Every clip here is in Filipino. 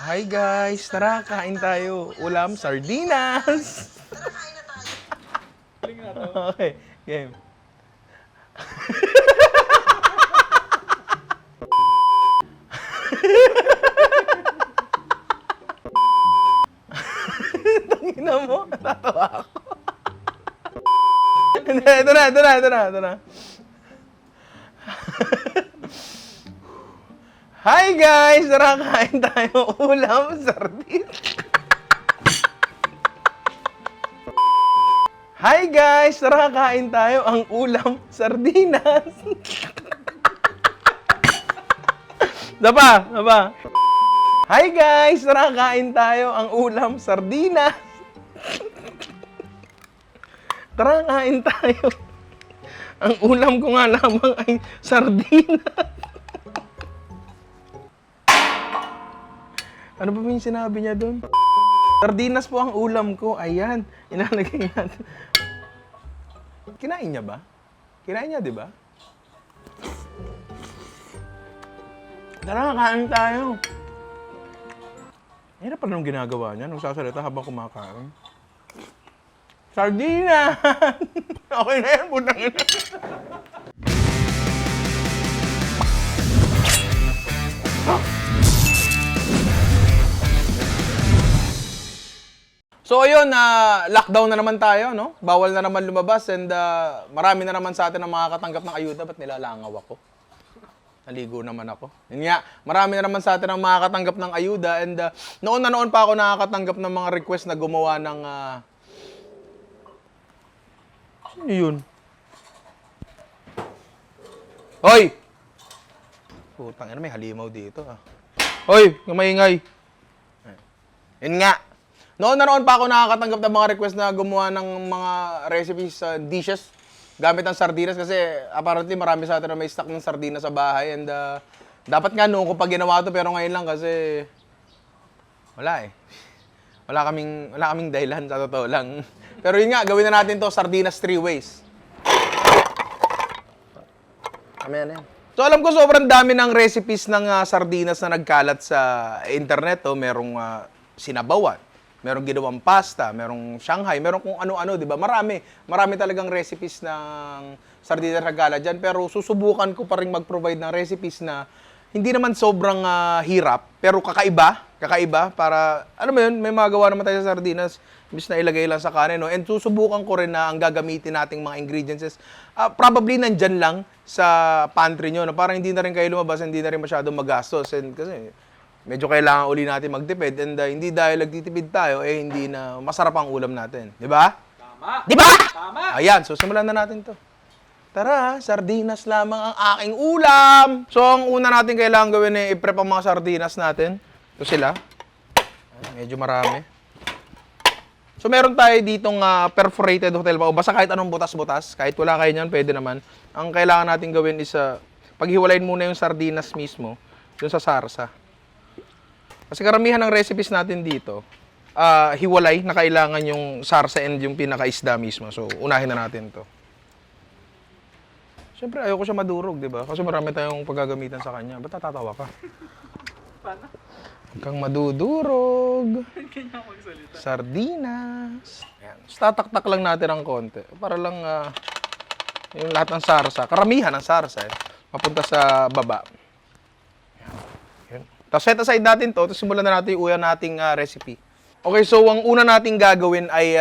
Hi guys, tara kain tayo. Ulam, sardinas. Okay, game. Tangina mo, tatawa ako. Ito na. Hi guys! Tara kain tayo. Ulam, sardinas. Hi guys! Tara kain tayo. Ang ulam, sardinas. Dapa. Hi guys! Tara kain tayo. Ang ulam, sardinas. Tara kain tayo. Ang ulam ko nga lamang ay sardinas. Ano ba yung sinabi niya doon? Sardinas po ang ulam ko. Ayan. Inalagay natin. Kinain niya ba? Kinain niya, di ba? Tara, kain tayo. Hirap pa nung ginagawa niya nung sasalita habang kumakain. Sardinas! Okay na yan, putang ina. So ayun, lockdown na naman tayo, no? Bawal na naman lumabas and marami na naman sa atin ang makakatanggap ng ayuda. Ba't nilalangaw ako? Naligo naman ako. Yun nga, marami na naman sa atin ang makakatanggap ng ayuda and noon pa ako nakakatanggap ng mga request na gumawa ng... Sino yun? Hoy! Putang ina, may halimaw dito Hoy, maingay. Yun nga. Noon pa ako nakakatanggap ng mga request na gumawa ng mga recipes, dishes, gamit ang sardinas kasi apparently marami sa atin na may stock ng sardinas sa bahay and dapat nga noon ko pa ginawa to pero ngayon lang kasi wala eh. Wala kaming dahilan sa totoo lang. Pero yun nga, gawin na natin to sardinas 3 ways. Amen. So alam ko sobrang dami ng recipes ng sardinas na nagkalat sa internet. Merong sinabawan. Merong ginawang pasta, merong Shanghai, merong kung ano-ano, di ba? Marami talagang recipes ng sardinas regala dyan. Pero susubukan ko pa rin mag-provide ng recipes na hindi naman sobrang hirap, pero kakaiba para, alam mo yun, may magawa naman tayo sa sardinas, imbis na ilagay lang sa kanin, no? And susubukan ko rin na ang gagamitin nating mga ingredients is, probably nandyan lang sa pantry nyo, na parang hindi na rin kayo lumabas, hindi na rin masyadong magastos. And kasi, medyo kailangan uli natin magtipid and hindi dahil nagtitipid tayo, hindi na masarap ang ulam natin. Di ba? Tama! Di ba? Tama! Ayan, so simulan na natin to. Tara, sardinas lamang ang aking ulam! So, ang una natin kailangan gawin ay i-prep ang mga sardinas natin. Ito sila. Medyo marami. So, meron tayo ditong perforated hotel pa. O basta kahit anong butas-butas. Kahit wala kayo niyan, pwede naman. Ang kailangan natin gawin is paghiwalayin muna yung sardinas mismo dun sa sarsa. Kasi karamihan ng recipes natin dito, hiwalay na kailangan yung sarsa and yung pinaka-isda mismo. So, unahin na natin to. Siyempre, ayoko siya madurog, di ba? Kasi marami tayong paggagamitan sa kanya. Ba't natatawa ka? Paano? Huwag kang madudurog. Kanya magsalita. Sardinas. Ayan. So, tataktak lang natin ang konti. Para lang yung lahat ng sarsa, karamihan ng sarsa, mapunta sa baba. Ayan. Tapos set aside natin to, tapos simulan na natin yung una nating recipe. Okay, so ang una nating gagawin ay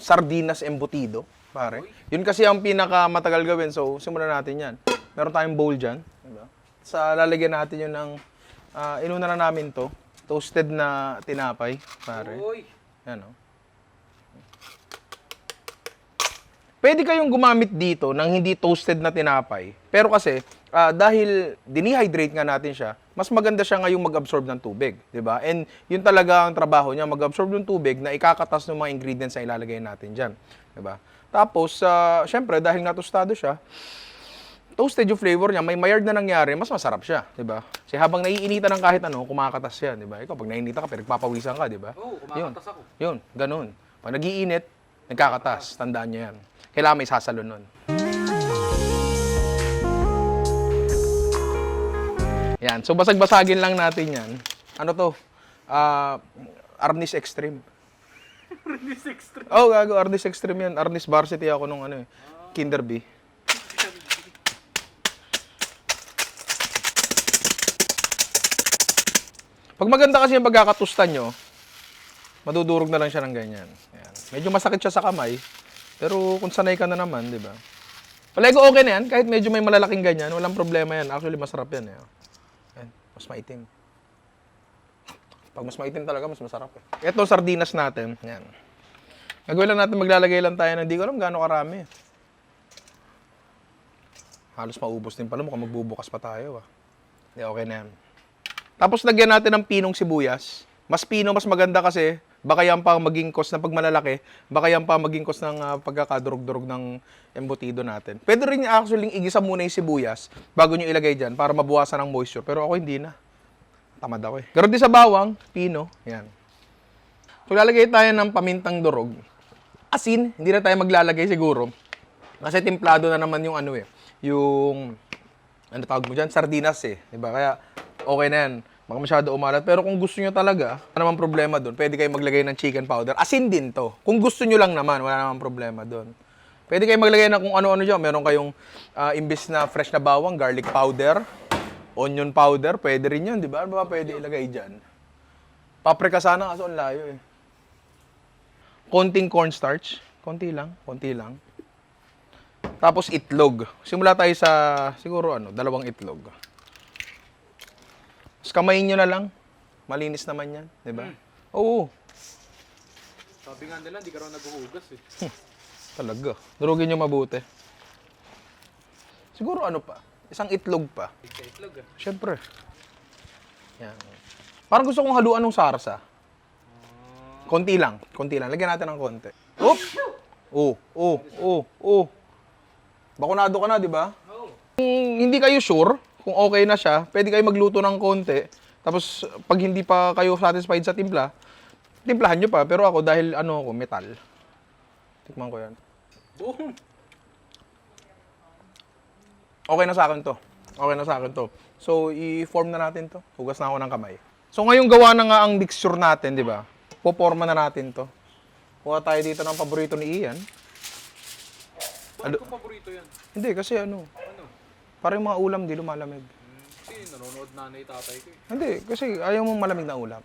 sardinas embutido, pare. Yun kasi ang pinakamatagal gawin, so simulan natin yan. Meron tayong bowl dyan. Diba? Sa lalagyan natin yun ng, inuna na namin to, toasted na tinapay, pare. Uy! Yan o. Pwede kayong gumamit dito ng hindi toasted na tinapay. Pero kasi, dahil dinihydrate nga natin siya, mas maganda siya ngayong mag-absorb ng tubig, di ba? And yun talaga ang trabaho niya, mag-absorb ng tubig na ikakatas ng mga ingredients na ilalagay natin dyan, di ba? Tapos, syempre, dahil nga tostado siya, toasted yung flavor niya, may mayard na nangyari, mas masarap siya, di ba? Kasi habang naiinitan ng kahit ano, kumakatas yan, di ba? Ikaw, pag naiinitan ka, pinagpapawisan ka, di ba? Oo, kumakatas ako. Yun, ganun. Pag nag-iinit, nagkakatas, tandaan niyo yan. Kailangan may sasalo nun. Yan. So, basag-basagin lang natin yan. Ano to? Arnis Extreme. Release extra. Oh, gago, Arnis Extreme yan. Arnis Varsity ako nung Kinder B. Pag maganda kasi yung pagkakatustan nyo, madudurog na lang siya ng ganyan. Ayan. Medyo masakit siya sa kamay, pero kung sanay ka na naman, di ba? Palego okay na yan, kahit medyo may malalaking ganyan, walang problema yan. Actually, masarap yan. Ayan. Mas maitim. Pag mas maitim talaga, mas masarap. Ito, sardinas natin. Ayan. Gagawin lang natin, maglalagay lang tayo ng di ko alam gaano karami. Halos maubos din pala, mukhang magbubukas pa tayo. Hindi, okay na yan. Tapos lagyan natin ng pinong sibuyas. Mas pino, mas maganda kasi baka yan pa maging cause na pag malalaki, baka yan pa maging cause ng pagkakadurog-durog ng embutido natin. Pwede rin actually igisa muna yung sibuyas bago nyo ilagay dyan para mabuwasan ng moisture. Pero ako hindi na. Tamad ako eh. Garon din sa bawang, pino. Yan. So lalagay tayo ng pamintang durog. Asin, hindi na tayo maglalagay siguro. Kasi templado na naman yung yung ano tawag mo dyan? Sardinas eh. Diba? Kaya okay na yan. Baka masyado umalat. Pero kung gusto nyo talaga, wala namang problema doon. Pwede kayo maglagay ng chicken powder. Asin din to. Kung gusto nyo lang naman, wala namang problema doon. Pwede kayo maglagay ng kung ano-ano dyan. Meron kayong imbis na fresh na bawang, garlic powder, onion powder. Pwede rin yun, di ba? Ano ba pwede ilagay dyan? Paprika sana, kaso ang layo eh. Konting cornstarch. Konti lang, konti lang. Tapos itlog. Simula tayo sa, siguro 2 itlog. Tapos kamayin nyo na lang. Malinis naman yan, di ba? Oo. Sabi nga nila, hindi ka raw naghuhugas eh. Talaga. Durugin nyo mabuti. Siguro pa? Isang itlog pa. Sa itlog ah. Siyempre. Yan. Parang gusto kong haluan ng sarsa. Konti lang. Konti lang. Lagyan natin ng konti. Oop! Oh. Bakunado ka na, di ba? Oo. Kung hindi kayo sure kung okay na siya, pwede kayo magluto ng konti. Tapos, pag hindi pa kayo satisfied sa timpla, timplahan nyo pa. Pero ako, dahil metal. Tikman ko yan. Boom! Okay na sa akin to. Okay na sa akin to. So, i-form na natin to. Hugas na ako ng kamay. So, ngayong gawa na nga ang mixture natin, di ba? Poporma na natin to. Kuha tayo dito ng paborito ni Ian. Bakit kung paborito yan? Hindi, kasi Ano? parang yung mga ulam di lumalamig. Kasi nanonood nanay tatay ko eh. Hindi, kasi ayaw mong malamig na ulam.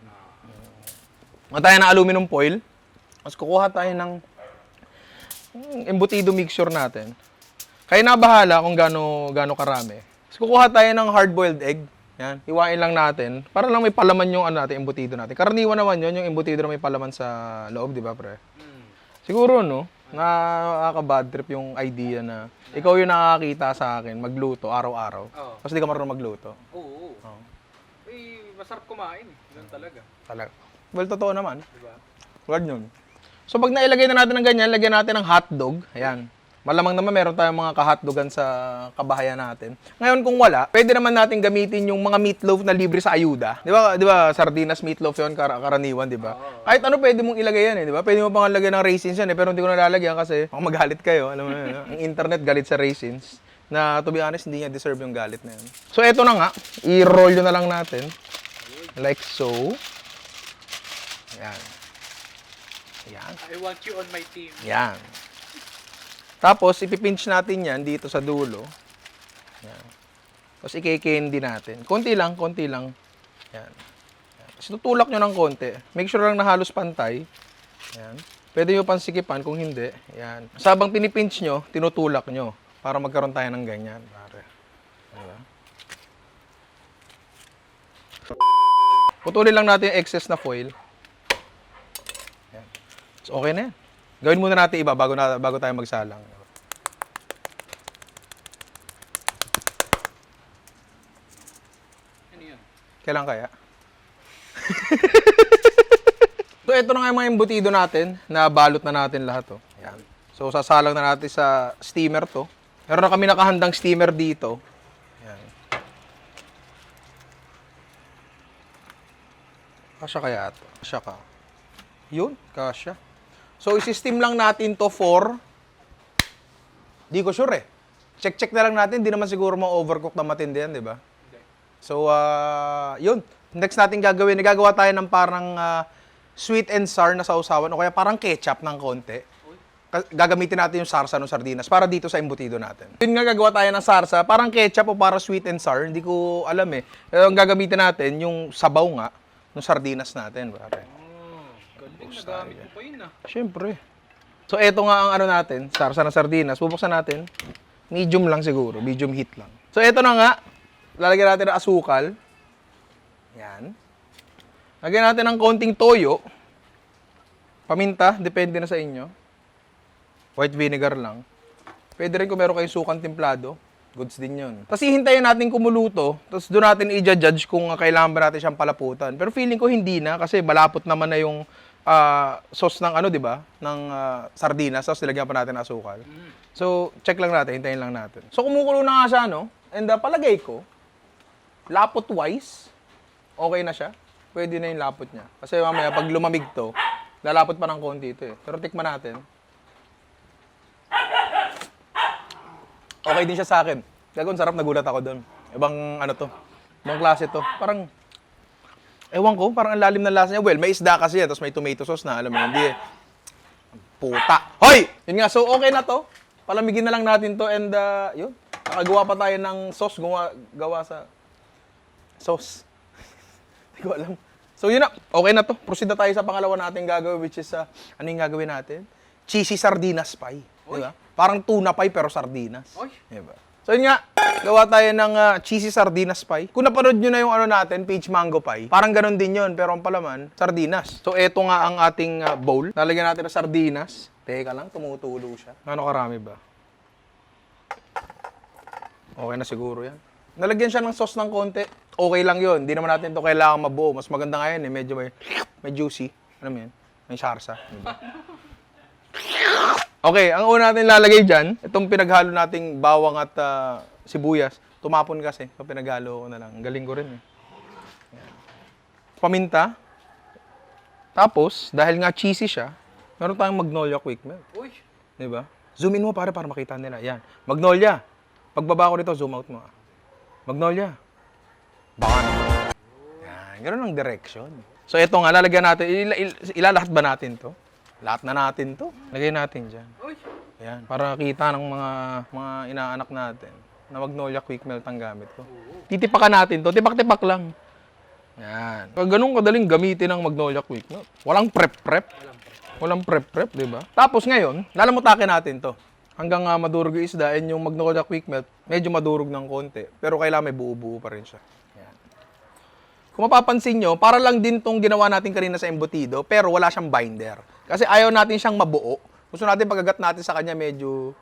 Kuha tayo ng aluminum foil. Tapos kukuha tayo ng embutido mixture natin. Kaya na bahala kung gaano karami. Tapos kukuha tayo ng hard-boiled egg. Yan, hiwain lang natin. Para lang may palaman yung natin, embutido natin. Karaniwan naman yun, yung embutido na may palaman sa loob, di ba, pre? Siguro, nakaka-bad trip yung idea na ikaw yung nakakita sa akin magluto araw-araw. Oo. Tapos di ka marunong magluto. Oo. Eh, masarap kumain eh. Ganun talaga. Talaga. Well, totoo naman. Diba? Wala yun. So, pag nailagay na natin ng ganyan, lagyan natin ng hotdog. Ayan. Malamang naman meron tayong mga ka-hotdogan sa kabahayan natin. Ngayon, kung wala, pwede naman natin gamitin yung mga meatloaf na libre sa ayuda. Di ba, sardinas meatloaf yun, karaniwan, di ba? Kahit ano pwede mong ilagay yan, di ba? Pwede mo pang lagyan ng raisins yan, pero hindi ko nalalagyan kasi baka magalit kayo. Alam mo yun, ang internet galit sa raisins. Na, to be honest, hindi niya deserve yung galit na yun. So, eto na nga. I-roll yun na lang natin. Like so. Yan. Yan. I want you on my team. Yan. Tapos, ipipinch natin yan dito sa dulo. Yan. Tapos, i-candy natin. Konti lang. Yan. Yan. Tapos, tutulak nyo ng konti. Make sure lang na halos pantay. Yan. Pwede nyo pansikipan kung hindi. Yan. Sabang pinipinch nyo, tinutulak nyo para magkaroon tayo ng ganyan. Pare. Diba? Putulin lang natin yung excess na foil. Yan. So, okay na yan. Gawin muna natin iba bago tayo magsalang. Ano yan? Kailan kaya? So, ito na nga yung mga embutido natin. Nabalot na natin lahat. Oh. Yan. So, sasalang na natin sa steamer to. Meron na kami nakahandang steamer dito. Yan. Kasya kaya ito? Kasya ka. Yun, kasya. So, isi-steam lang natin to for... Di ko sure eh. Check na lang natin. Di naman siguro ma-overcook na matindi yan, di ba? Hindi. So, yun. Next natin gagawin, gagawa tayo ng parang sweet and sour na sausawan o kaya parang ketchup ng konti. Gagamitin natin yung sarsa ng sardinas para dito sa embutido natin. Yun nga, gagawa tayo ng sarsa, parang ketchup o para sweet and sour. Hindi ko alam eh. Pero ang gagamitin natin, yung sabaw nga, ng sardinas natin. Pare. Oh, galing. Nagamit mo pa yun ah. Siyempre. So, eto nga ang ano natin, sarsa ng sardinas. Bubuksan natin. Medium lang siguro. Medium heat lang. So, eto na nga. Lalagyan natin ng asukal. Yan. Lagyan natin ng konting toyo. Paminta, depende na sa inyo. White vinegar lang. Pwede rin kung meron kayong sukang templado. Goods din yun. Tapos hihintayin natin kumuluto. Tapos doon natin i-judge kung kailangan ba natin siyang palaputan. Pero feeling ko hindi na kasi malapot naman na yung sauce ng ano, di ba? Ng sardinas. Tapos nilagyan pa natin ng asukal. So, check lang natin. Hintayin lang natin. So, kumukulo na nga siya, no? And palagay ko, lapot-wise, okay na siya. Pwede na yung lapot niya. Kasi mamaya, pag lumamig to, lalapot pa ng konti ito eh. Pero tikman natin. Okay din siya sa akin. Gagon, sarap, nagulat ako doon. Ibang ano to, ibang klase to. Parang, ewan ko, parang ang lalim ng lasa niya. Well, may isda kasi yan, tapos may tomato sauce na, alam mo, hindi eh. Puta. Hoy! Yun nga, so okay na to. Palamigin na lang natin to and yun. Nakagawa pa tayo ng sauce, gawa sa sauce. Hindi ko alam. So yun na, okay na to. Proceed na tayo sa pangalawa natin gagawin, which is, ano yung gagawin natin? Cheesy sardinas pie. Diba? Parang tuna pie pero sardinas. Oy. Diba? So yun nga, gawa tayo ng cheesy sardinas pie. Kung napanood nyo na yung ano natin, peach mango pie, parang ganun din yun, pero ang palaman, sardinas. So eto nga ang ating bowl. Lalagyan natin ng sardinas. Teka lang, tumutulo siya. Ano karami ba? Okay na siguro yan. Nalagyan siya ng sauce ng konti. Okay lang yun. Hindi naman natin ito kailangan mabuo. Mas maganda nga yun eh. Medyo may juicy. Ano mo yun? May sarsa. Diba? Okay, ang una natin lalagay dyan, itong pinaghalo nating bawang at sibuyas. Tumapon kasi. So, pinaghalo ko na lang. Ang galing ko rin eh. Ayan. Paminta. Tapos, dahil nga cheesy siya, meron tayong Magnolia Quick Melt. Uy. Diba? Zoom in mo para makita nila. Yan. Magnolia. Pagbaba ko nito, zoom out mo. Magnolia. Baka naman. Yan. Ganun ang direction. So, ito nga, lalagyan natin. Ilalahat ba natin to? Lahat na natin to. Lagay natin dyan. Uy. Yan. Para kita ng mga inaanak natin na Magnolia Quick Melt ang gamit ko. Titipakan natin to. Tipak-tipak lang. Yan. Pag ganun kadaling gamitin ang Magnolia Quick Melt. Walang prep-prep. Walang prep-prep, di ba? Tapos ngayon, lalamutakin natin to. Hanggang madurog yung isda and yung Magnolia Quick Melt, medyo madurog ng konti. Pero kailangan may buo-buo pa rin siya. Yan. Kung mapapansin nyo, para lang din tong ginawa natin kanina sa embutido, pero wala siyang binder. Kasi ayaw natin siyang mabuo. Gusto natin pagagat natin sa kanya medyo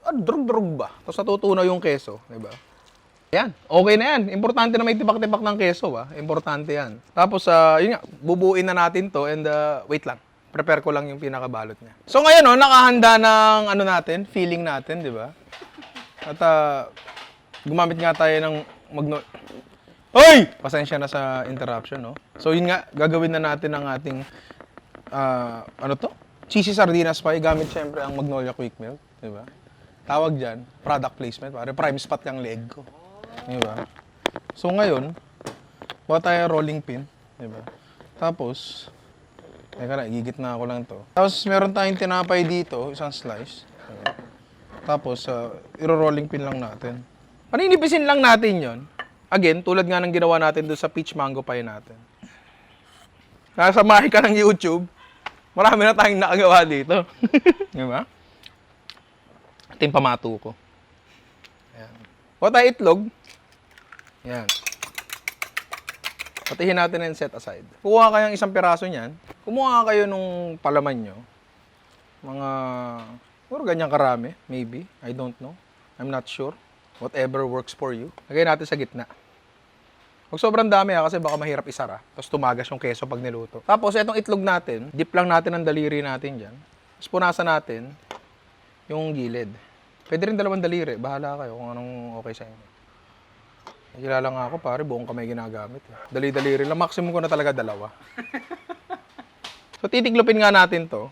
drug-drug ba? Tapos natutunaw yung keso, di ba? Yan, okay na yan. Importante na may tipak-tipak ng keso, ba? Importante yan. Tapos, yun nga, bubuin na natin to and wait lang. Prepare ko lang yung pinakabalot niya. So ngayon, nakahanda ng ano natin, filling natin, di ba? At gumamit nga tayo ng Hoy! Pasensya na sa interruption, no? So yun nga, gagawin na natin ang ating ano to? Cheesy sardinas pie, gamit syempre ang Magnolia Quick Melt, di ba? Tawag dyan, product placement, pare, prime spot yung leg ko. Di ba? So ngayon, buha tayo rolling pin, di ba? Tapos, teka na, igigit na ako lang to. Tapos meron tayong tinapay dito, isang slice. Di ba? Tapos, iro-rolling pin lang natin. Paninipisin lang natin yon. Again, tulad nga ng ginawa natin doon sa peach mango pie natin. Nasa mahi ka ng YouTube, marami na tayong nakagawa dito. Di ba? Ito yung pamato ko. Ayan. Huwag tayo itlog. Ayan. Patihin natin and set aside. Kuha kayong isang piraso niyan. Kumuha kayo nung palaman nyo. Mga, siguro ganyang karami. Maybe. I don't know. I'm not sure. Whatever works for you. Lagay natin sa gitna. Huwag sobrang dami kasi baka mahirap isara. Tapos tumagas yung keso pag niluto. Tapos itong itlog natin, dip lang natin ang daliri natin dyan. Tapos punasan natin yung gilid. Pwede rin dalawang daliri. Bahala kayo kung anong okay sa inyo. Kilala nga ako pare, buong kamay ginagamit. Dali-daliri lang. Maximum ko na talaga dalawa. So titiklopin nga natin to.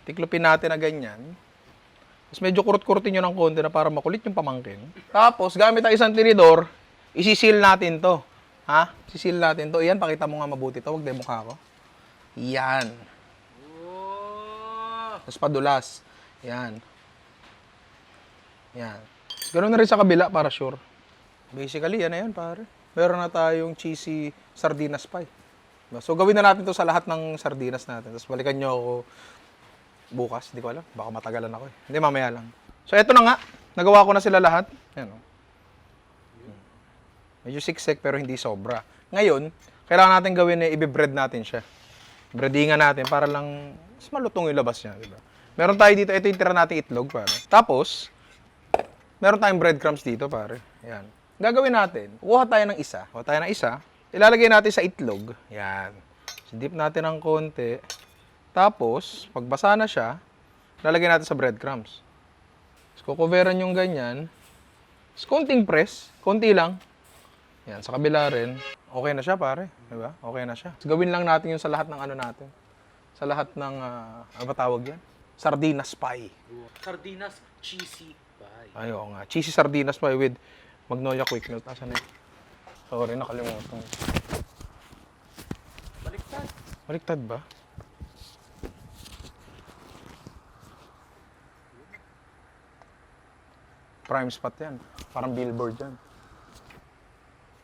Tiklopin natin na ganyan. Tapos medyo kurot-kurutin nyo ng konti na para makulit yung pamangkin. Tapos gamit ang isang tinidor, isisil natin to. Ha? Sisil natin to. Yan, pakita mo nga mabuti to. Huwag na yung mukha ko. Yan. Oh! Tapos padulas. Yan. Yan. Ganoon na rin sa kabila para sure. Basically, yan na yun, pare. Meron na tayong cheesy sardinas pie. Diba? So, gawin na natin to sa lahat ng sardinas natin. Tapos balikan nyo ako bukas. Hindi ko alam. Baka matagalan ako eh. Hindi, mamaya lang. So, eto na nga. Nagawa ko na sila lahat. Yan, oh. Medyo siksik pero hindi sobra. Ngayon, kailangan natin gawin i-bread natin siya. Breadingan natin para lang mas malutong yung labas niya, di ba? Meron tayo dito, ito yung tira natin itlog, pare. Tapos, meron tayong breadcrumbs dito, pare. Yan. Gagawin natin, kuha tayo ng isa. Kuha tayo ng isa. Ilalagay natin sa itlog. Yan. Dip natin ng konti. Tapos, pagbasa na siya, lalagay natin sa breadcrumbs. So, kukoveran yung ganyan. Tapos, konting press. Konti lang. Yan, sa kabila rin. Okay na siya, pare. Diba? Okay na siya. So, gawin lang natin yun sa lahat ng ano natin. Sa lahat ng, ano ba tawag yan? Sardinas pie. Sardinas cheesy pie. Ay, oo nga. Cheesy sardinas pie with Magnolia Quick Melt. Asan na yun? Sorry, nakalimutan. Baliktad. Baliktad ba? Prime spot yan. Parang billboard yan.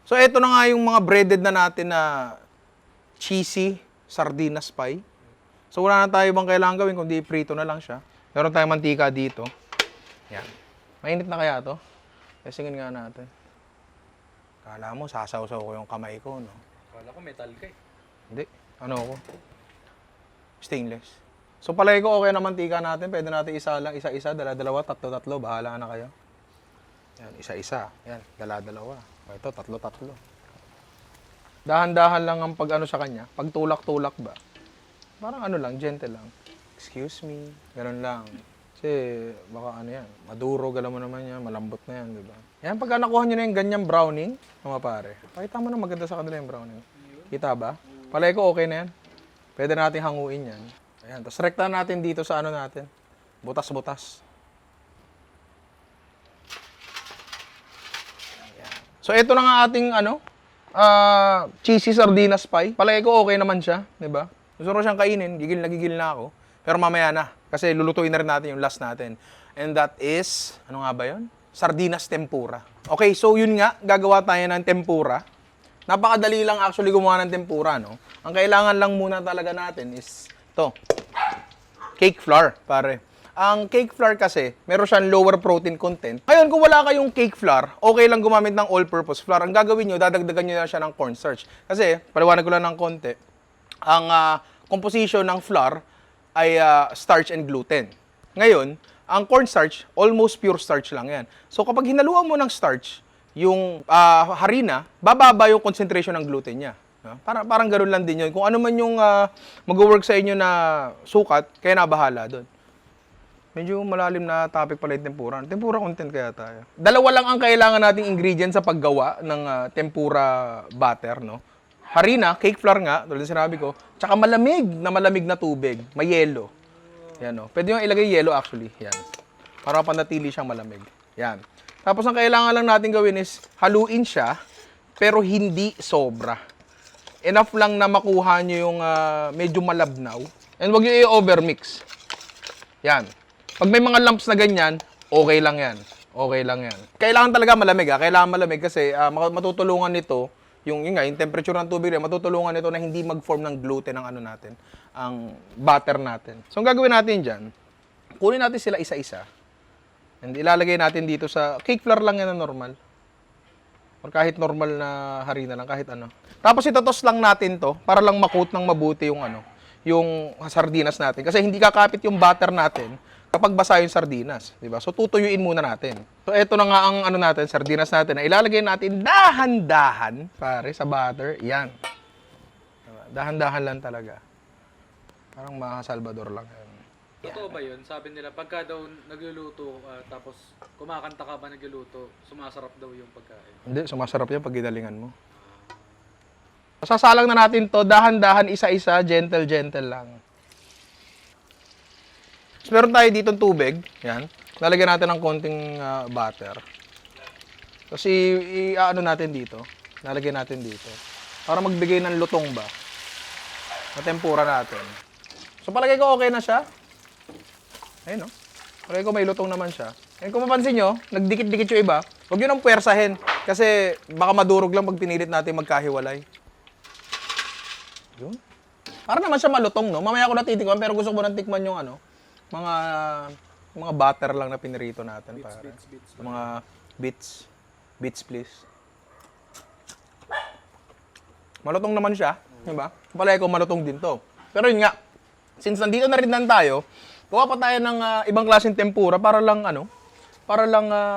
So, eto na nga yung mga breaded na natin na cheesy sardinas pie. So, wala na tayo bang kailangan gawin kundi prito na lang siya. Meron tayong mantika dito. Yan. Mainit na kaya to? Testingin nga natin. Kala mo, sasawsaw ko yung kamay ko, no? Kala ko metal ka eh. Hindi. Ano ako? Stainless. So, palagi ko okay na mantika natin. Pwede natin isa lang, isa-isa, dala-dalawa, tatlo-tatlo. Bahala na kayo. Yan, isa-isa. Yan, dala-dalawa. Ito, tatlo-tatlo. Dahan-dahan lang ang pag-ano sa kanya. Pag tulak-tulak ba? Parang ano lang, gentle lang. Excuse me. Ganun lang. Kasi baka ano yan, maduro, gala mo naman yan, malambot na yan, di ba? Yan, pagka nakuha nyo na yung ganyang browning, mga pare, pakita mo na maganda sa kanila yung browning. Kita ba? Palay ko okay na yan. Pwede natin hanguin yan. Ayan, tapos rekta natin dito sa ano natin. Butas-butas. So, ito na nga ating, cheesy sardinas pie. Palagi ko okay naman siya, di ba? Gusto ko siyang kainin, gigil na ako. Pero mamaya na, kasi lulutuin na rin natin yung last natin. And that is, ano nga ba yun? Sardinas tempura. Okay, so yun nga, gagawa tayo ng tempura. Napakadali lang actually gumawa ng tempura, no? Ang kailangan lang muna talaga natin is, to cake flour, pare. Ang cake flour kasi, meron siyang lower protein content. Ngayon, kung wala kayong cake flour, okay lang gumamit ng all-purpose flour. Ang gagawin nyo, dadagdagan nyo na siya ng cornstarch. Kasi, paliwanag ko lang ng konti, ang composition ng flour ay starch and gluten. Ngayon, ang cornstarch, almost pure starch lang yan. So, kapag hinaluan mo ng starch, yung harina, bababa yung concentration ng gluten niya. Parang ganoon lang din yun. Kung ano man yung mag-work sa inyo na sukat, kaya nabahala doon. Medyo malalim na topic pala yung tempura. Tempura content kaya tayo. Dalawa lang ang kailangan nating ingredients sa paggawa ng tempura batter, no? Harina, cake flour nga, tulad ng sinabi ko, tsaka malamig na tubig, may yelo. Yan, no? Pwede yung ilagay yelo actually, yan. Para panatili siyang malamig. Yan. Tapos ang kailangan lang natin gawin is haluin siya, pero hindi sobra. Enough lang na makuha nyo yung medyo malabnaw. And huwag nyo i-overmix. Yan. Pag may mga lumps na ganyan, okay lang yan. Okay lang yan. Kailangan talaga malamig, Kailangan malamig kasi matutulungan nito, yung temperature ng tubig, matutulungan nito na hindi mag-form ng gluten ang ano natin, ang butter natin. So, ang gagawin natin dyan, kunin natin sila isa-isa. And ilalagay natin dito sa cake flour lang yan na normal. Or kahit normal na harina lang, kahit ano. Tapos itotos lang natin to para lang makut ng mabuti yung yung sardinas natin. Kasi hindi kakapit yung butter natin kapag basa yung sardinas, di ba? So tutuyuin muna natin. So eto na nga ang natin, sardinas natin na ilalagay natin dahan-dahan, pare, sa butter. Yan. Diba? Dahan-dahan lang talaga. Parang mga Salvador lang yan. Totoo ba yun? Sabi nila, pagka daw nagluluto, tapos kumakanta ka ba nagluluto, sumasarap daw yung pagkain. Hindi, sumasarap yan pag ginalingan mo. Sasalang na natin to, dahan-dahan, isa-isa, gentle lang. So, meron tayo dito tubig, yan. Lalagyan natin ng konting butter. Tapos i-ano natin dito. Lalagyan natin dito. Para magbigay ng lutong ba? Na tempura natin. So palagay ko okay na siya. Ayun, no? Palagay ko may lutong naman siya. And kung mapansin nyo, nagdikit-dikit yung iba. Huwag yun ang puwersahin. Kasi baka madurog lang pag pinilit natin magkahiwalay. Yun. Para naman siya malutong, no? Mamaya ko natitikman, pero gusto ko nang tikman yung ano, mga butter lang na pinirito natin. Bits. Yung mga bits. Bits, please. Malutong naman siya, di ba? Palagi ko malutong din to. Pero yun nga, since nandito na rin tayo, gawa pa tayo ng ibang klaseng tempura para lang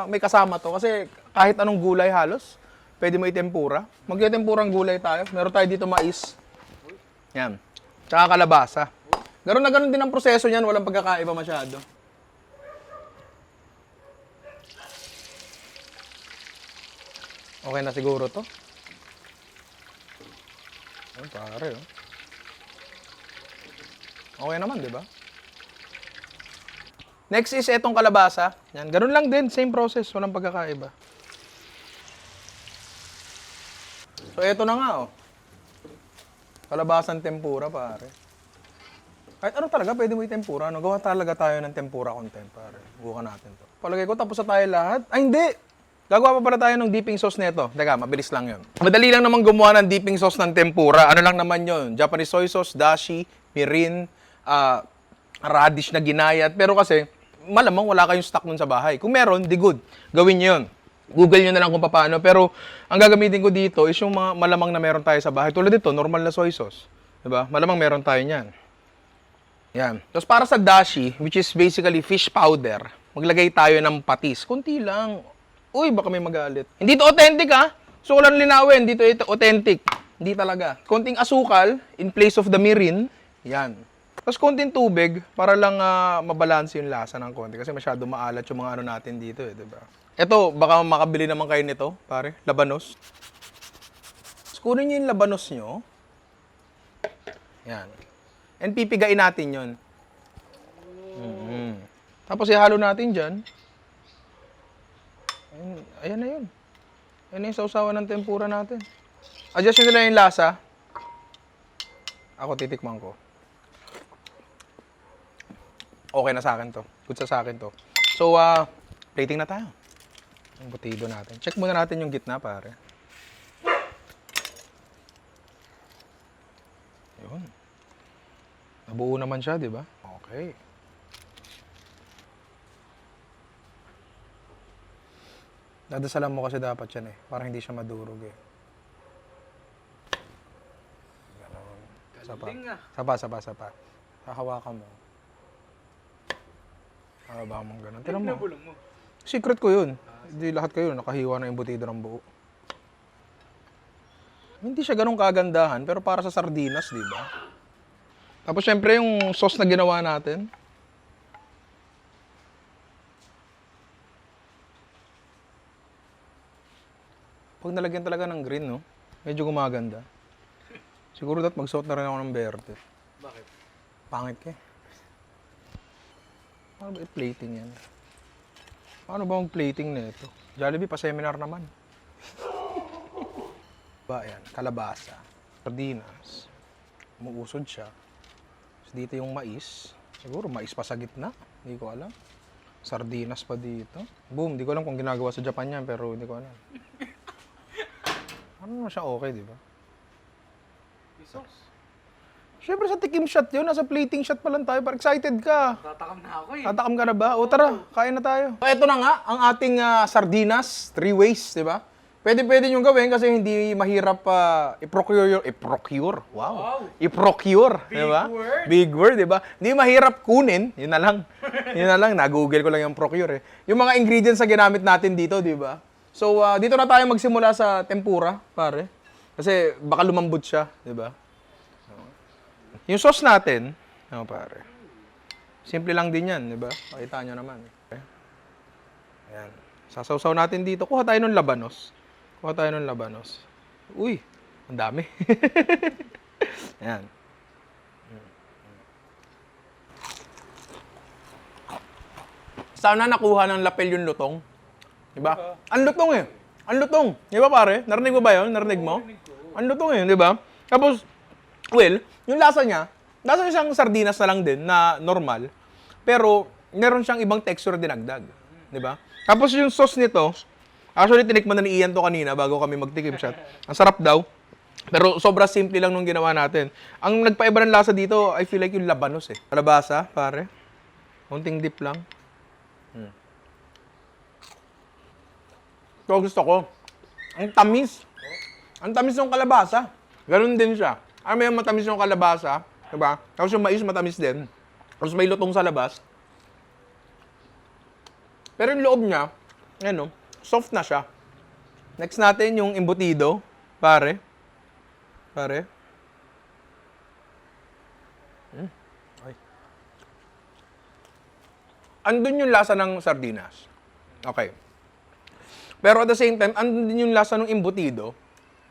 may kasama to. Kasi kahit anong gulay halos, pwede mo itempura. Magtitempurang gulay tayo. Meron tayo dito mais. Yan. Tsaka kalabasa. Ganoon na ganoon din ang proseso niyan, walang pagkakaiba masyado. Okay na siguro to. Ayun, pare, oh. Okay naman, di ba? Next is etong kalabasa. Yan, ganun lang din, same process, walang pagkakaiba. So eto na nga, oh. Kalabasan tempura, pare. Kahit ano talaga, pwede mo i-tempura. No? Gawa talaga tayo ng tempura content, pare. Bukan natin to. Palagay ko, tapos na tayo lahat. Ay, hindi! Gagawa pa pala tayo ng dipping sauce nito. Teka, mabilis lang yun. Madali lang naman gumawa ng dipping sauce ng tempura. Ano lang naman yun? Japanese soy sauce, dashi, mirin, radish na ginayat. Pero kasi, malamang wala kayong stock nun sa bahay. Kung meron, di good. Gawin nyo yun. Google nyo na lang kung paano. Pero, ang gagamitin ko dito is yung mga malamang na meron tayo sa bahay. Tulad dito, normal na soy sauce. Diba? Malamang meron tayo niyan. Yan. Tapos para sa dashi, which is basically fish powder, maglagay tayo ng patis. Kunti lang. Uy, baka may magalit. Hindi to authentic, ha? So, walang linawin. Dito ito authentic. Hindi talaga. Konting asukal in place of the mirin. Yan. Tapos konting tubig para lang mabalanse yung lasa ng konti. Kasi masyado maalat yung mga ano natin dito, eh, diba? Ito, baka makabili naman kayo nito, pare. Labanos. Tapos kunin nyo yung labanos nyo. Yan. And pipigain natin yun. Tapos ihalo natin dyan. Ayan na yun. Ayan na yung sausawan ng tempura natin. Adjust nyo nila yung lasa. Ako titikman ko. Okay na sa akin to. Good sa akin to. So, plating na tayo. Ang butido natin. Check muna natin yung gitna, pare. Yun. Nabuo naman siya, di ba? Okay. Dadasalan mo kasi dapat yan eh. Para hindi siya madurog eh. Ganon. Sapa. Hahawakan mo. Hahawakan mo ganon. Tinan mo. Nabulong mo. Secret ko yun. Hindi lahat kayo nakahiwa na yung butido ng buo. Hindi siya ganun kagandahan, pero para sa sardinas, di ba? Tapos syempre yung sauce na ginawa natin. Pag nalagyan talaga ng green, no? Medyo gumaganda. Siguro dapat magsuot na rin ako ng berde. Bakit? Pangit ka eh. Paano ba i-plating yan? Paano ba ang plating na ito? Jollibee, pa-seminar naman. Ba, yan. Kalabasa. Sardinas. Umuusod siya. Tapos dito yung mais. Siguro mais pa sa gitna. Hindi ko alam. Sardinas pa dito. Boom. Hindi ko alam kung ginagawa sa Japan yan, pero hindi ko alam. Ano naman siya okay, di ba? Sauce. Siyempre sa tikim shot yun. Nasa plating shot pa lang tayo. Parang excited ka. Tatakam na ako eh. Tatakam ka na ba? O tara, kain na tayo. So, ito na nga, ang ating sardinas, 3 ways, di ba? Pwede nyo gawin kasi hindi mahirap i-procure. Wow. I-procure, di ba? word. Big word, di ba? Hindi mahirap kunin. Yun na lang. Yun na lang. Na-google ko lang yung procure eh. Yung mga ingredients na ginamit natin dito, di ba? So, dito na tayo magsimula sa tempura, pare. Kasi baka lumambot siya, di ba? Yung sauce natin, pare. Simple lang din yan, di ba? Pakita nyo naman. Okay. Ayan. Sasawsaw natin dito. Kuha tayo ng labanos. Uy, ang dami. Ayan. Sana nakuha ng lapel yung lutong. Diba? Ang lutong eh. Ang lutong. Di ba pare? Narinig mo ba yun? Narinig mo? Ang lutong yun, di ba? Tapos, well, yung lasa niya siyang sardinas na lang din, na normal. Pero, meron siyang ibang texture dinagdag. Di ba? Tapos yung sauce nito, actually, tinikman na ni Ian to kanina bago kami magtikim shot. Ang sarap daw. Pero sobra simple lang nung ginawa natin. Ang nagpaiba ng lasa dito, I feel like yung labanos eh. Kalabasa, pare. Konting dip lang. Ito gusto ko. Ang tamis. Ang tamis ng kalabasa. Ganun din siya. May matamis yung kalabasa. Diba? Tapos yung mais matamis din. Tapos may lutong sa labas. Pero yung loob niya, ano, soft na siya. Next natin yung embutido. Pare. Ay. Andun yung lasa ng sardinas. Okay. Pero at the same time, andun din yung lasa ng embutido.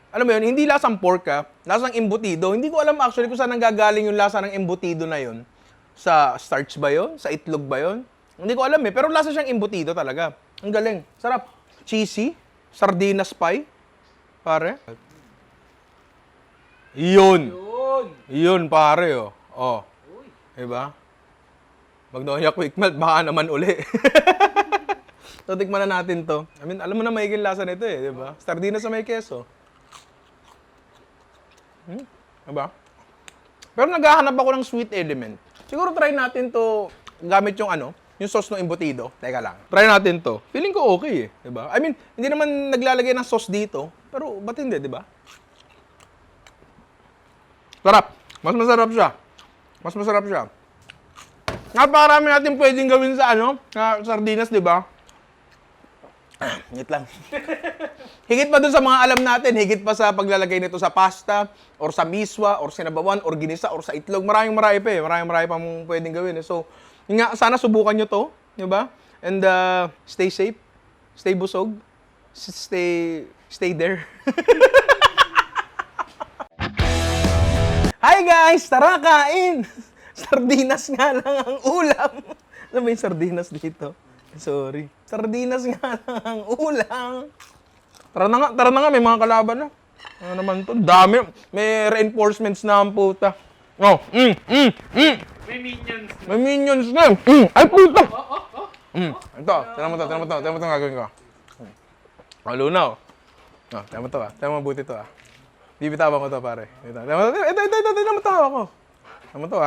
Alam mo yun, hindi lasang pork lasang embutido. Hindi ko alam actually kung saan nanggagaling yung lasa ng embutido na yun. Sa starch ba yun? Sa itlog ba yun? Hindi ko alam pero lasa siyang embutido talaga. Ang galing. Sarap. Cheesy. Sardinas pie. Pare. Yun. Yun, pare, oh. Oh. Diba? Magnolia Quick Melt, baka naman uli. So, tikman na natin to. I mean, alam mo na maiging lasa nito eh, diba? Sardinas na may keso. Diba? Pero naghahanap ako ng sweet element. Siguro try natin to gamit yung yung sauce ng embutido. Teka lang. Try natin to. Feeling ko okay eh. Diba? I mean, hindi naman naglalagay ng sauce dito. Pero ba't hindi, diba? Sarap. Mas masarap siya. Napakarami natin pwedeng gawin sa sa sardinas, diba? Higit lang. Higit pa dun sa mga alam natin, higit pa sa paglalagay nito sa pasta, or sa miswa, or sinabawan, or ginisa, or sa itlog. Marami pa eh. Marami pa mong pwedeng gawin eh. So, yun nga, sana subukan nyo to. Diba? And stay safe. Stay busog. Stay there. Hi guys! Tara kain! Sardinas nga lang ang ulam. Ano ba yung sardinas dito? Sorry. Sardinas nga lang ang ulam. Tara na nga, may mga kalaban na. Ano naman to? Dami. May reinforcements na ang puta. Oh, May minions. May minions na. Ay, puta! Ito, tira mo to ang gagawin ko. Malunaw. Oh, tira mo to Tira mo mabuti to Bibitawan ko to, pare. Ito, namatawa ko. Tira mo to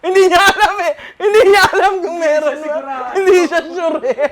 Hindi niya alam kung meron. Hindi siya sure eh.